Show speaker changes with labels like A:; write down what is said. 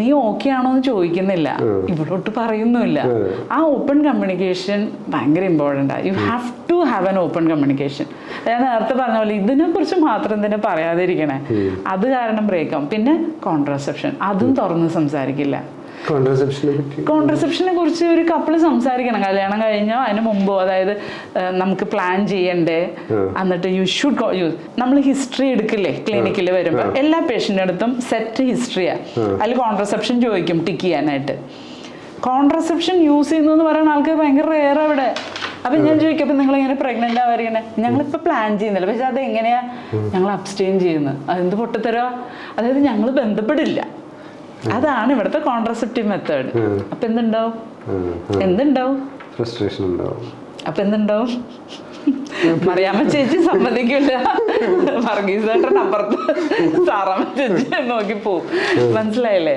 A: നീ ഓക്കെ ആണോ എന്ന് ചോദിക്കുന്നില്ല, ഇവിടോട്ട് പറയുന്നില്ല. ആ ഓപ്പൺ കമ്മ്യൂണിക്കേഷൻ ഭയങ്കര ഇമ്പോർട്ടൻ്റ് ആണ്. You have to have an open communication. ഞാൻ നേരത്തെ പറഞ്ഞ പോലെ ഇതിനെക്കുറിച്ച് മാത്രം തന്നെ പറയാതിരിക്കണേ, അത് കാരണം ബ്രേക്കാവും. പിന്നെ കോൺട്രസെപ്ഷൻ, അതും തുറന്ന് സംസാരിക്കില്ല. കോൺട്രസെപ്ഷനെ കുറിച്ച് ഒരു കപ്പിള് സംസാരിക്കണം. കല്യാണം കഴിഞ്ഞോ അതിന് മുമ്പോ, അതായത് നമുക്ക് പ്ലാൻ ചെയ്യണ്ടേ, എന്നിട്ട് യു ഷുഡ് യൂസ്. നമ്മൾ ഹിസ്റ്ററി എടുക്കില്ലേ ക്ലിനിക്കിൽ വരുമ്പോൾ, എല്ലാ പേഷ്യൻ്റെ അടുത്തും സെറ്റ് ഹിസ്റ്ററിയാ. അതിൽ കോൺട്രസെപ്ഷൻ ചോദിക്കും ടിക്ക് ചെയ്യാനായിട്ട്. കോൺട്രസെപ്ഷൻ യൂസ് ചെയ്യുന്നു എന്ന് പറയുന്ന ആൾക്ക് ഭയങ്കര റെയർ അവിടെ. അപ്പൊ ഞാൻ ചോദിക്കും, അപ്പൊ നിങ്ങൾ ഇങ്ങനെ പ്രഗ്നന്റ് ആവാറിയണേ? ഞങ്ങളിപ്പോ പ്ലാൻ ചെയ്യുന്നില്ല, പക്ഷെ അത് എങ്ങനെയാ ഞങ്ങൾ അബ്സ്റ്റെയിൻ ചെയ്യുന്നത്? അതെന്ത് പൊട്ടിത്തരവാ? അതായത് ഞങ്ങൾ ബന്ധപ്പെടില്ല. അതാണ് ഇവിടുത്തെ കോൺട്രസെപ്റ്റീവ് മെത്തേഡ്. അപ്പൊ എന്തുണ്ടാവും?
B: ഫ്രസ്ട്രേഷൻ ഉണ്ടാവും.
A: അപ്പൊ എന്തുണ്ടാവും? മറിയാമ്മ ചേച്ചി സമ്മതിക്കില്ല, വർഗീസ് ചേട്ടൻ അപ്പുറത്ത് സാറാമ്മ ചേച്ചി നോക്കി പോവും. മനസ്സിലായില്ലേ?